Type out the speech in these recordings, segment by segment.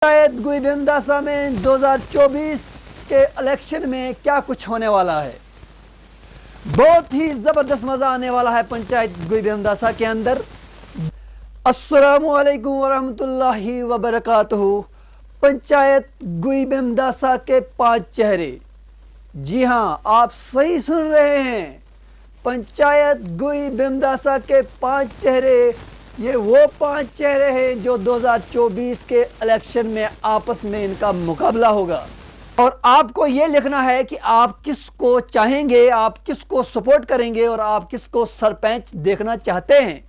पंचायत गुईबंदासा में 2024 के इलेक्शन में क्या कुछ होने वाला है। बहुत ही जबरदस्त मजा आने वाला है पंचायत गुईबंदासा के अंदर। अस्सलामु अलैकुम वरहमतुल्लाहि वबरकातुहू। पंचायत गुईबंदासा के 5 चेहरे, जी हाँ आप सही सुन रहे हैं, पंचायत गुईबंदासा के 5 चेहरे, ये वो 5 चेहरे हैं जो 2024 के इलेक्शन में आपस में इनका मुकाबला होगा। और आपको ये लिखना है कि आप किसको चाहेंगे, आप किसको सपोर्ट करेंगे और आप किसको सरपंच देखना चाहते हैं।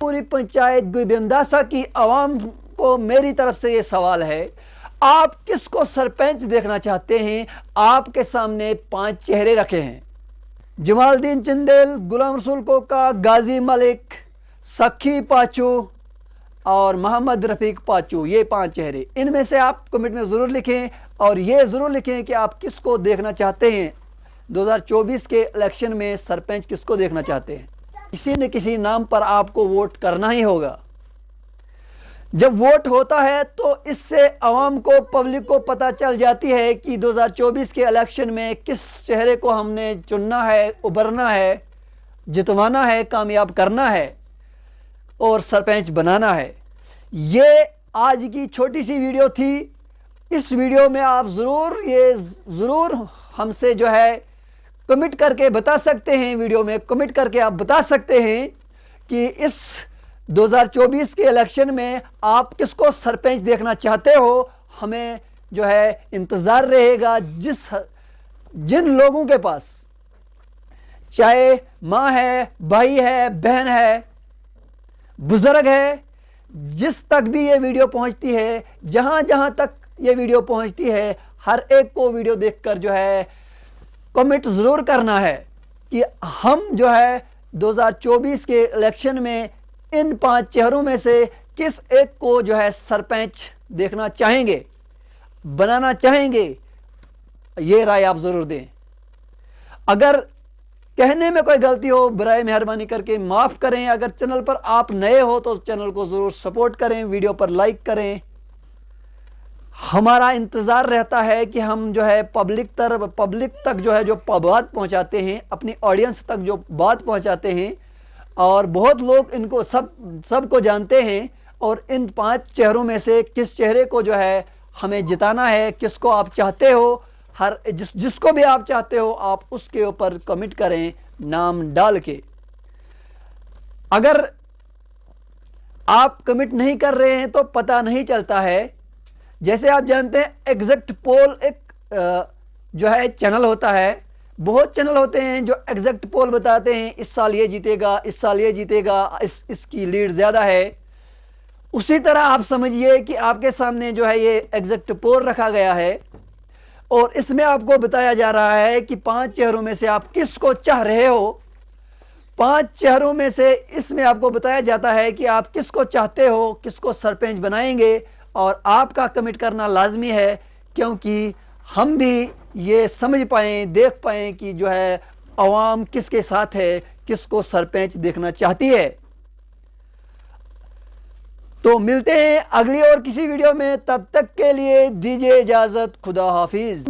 पूरी पंचायत गुईबंदासा की आवाम को मेरी तरफ से ये सवाल है, आप किसको सरपंच देखना चाहते हैं। आपके सामने 5 चेहरे रखे हैं, जमालुद्दीन चंदेल, गुलाम रसूल कोका, गाजी मलिक, सखी पाचू और मोहम्मद रफीक पाचू, ये 5 चेहरे। इनमें से आप कमेंट में ज़रूर लिखें और ये ज़रूर लिखें कि आप किसको देखना चाहते हैं 2024 के इलेक्शन में, सरपंच किसको देखना चाहते हैं। किसी न किसी नाम पर आपको वोट करना ही होगा। जब वोट होता है तो इससे आवाम को, पब्लिक को पता चल जाती है कि 2024 के इलेक्शन में किस चेहरे को हमने चुनना है, उभरना है, जितवाना है, कामयाब करना है और सरपंच बनाना है। ये आज की छोटी सी वीडियो थी। इस वीडियो में आप ज़रूर हमसे जो है कमेंट करके बता सकते हैं, वीडियो में कमेंट करके आप बता सकते हैं कि इस 2024 के इलेक्शन में आप किसको सरपंच देखना चाहते हो। हमें जो है इंतज़ार रहेगा। जिन लोगों के पास चाहे माँ है, भाई है, बहन है, बुजुर्ग है, जिस तक भी ये वीडियो पहुंचती है, जहां जहां तक ये वीडियो पहुंचती है, हर एक को वीडियो देखकर जो है कमेंट ज़रूर करना है कि हम जो है 2024 के इलेक्शन में इन 5 चेहरों में से किस एक को जो है सरपंच देखना चाहेंगे, बनाना चाहेंगे। ये राय आप ज़रूर दें। अगर कहने में कोई गलती हो, बराए मेहरबानी करके माफ़ करें। अगर चैनल पर आप नए हो तो चैनल को ज़रूर सपोर्ट करें, वीडियो पर लाइक करें। हमारा इंतज़ार रहता है कि हम जो है पब्लिक तक जो है जो बात पहुंचाते हैं, अपनी ऑडियंस तक जो बात पहुंचाते हैं, और बहुत लोग इनको सबको जानते हैं। और इन 5 चेहरों में से किस चेहरे को जो है हमें जिताना है, किसको आप चाहते हो, जिसको भी आप चाहते हो आप उसके ऊपर कमेंट करें नाम डाल के। अगर आप कमेंट नहीं कर रहे हैं तो पता नहीं चलता है। जैसे आप जानते हैं एग्जैक्ट पोल एक जो है चैनल होता है, बहुत चैनल होते हैं जो एग्जैक्ट पोल बताते हैं, इस साल ये जीतेगा, इस साल ये जीतेगा, इसकी लीड ज़्यादा है। उसी तरह आप समझिए कि आपके सामने जो है ये एग्जैक्ट पोल रखा गया है और इसमें आपको बताया जा रहा है कि 5 चेहरों में से आप किसको चाह रहे हो। 5 चेहरों में से इसमें आपको बताया जाता है कि आप किसको चाहते हो, किसको सरपंच बनाएंगे। और आपका कमेंट करना लाजमी है, क्योंकि हम भी ये समझ पाएँ, देख पाएँ कि जो है आवाम किसके साथ है, किसको सरपंच देखना चाहती है। तो मिलते हैं अगली और किसी वीडियो में, तब तक के लिए दीजिए इजाज़त। खुदा हाफिज़।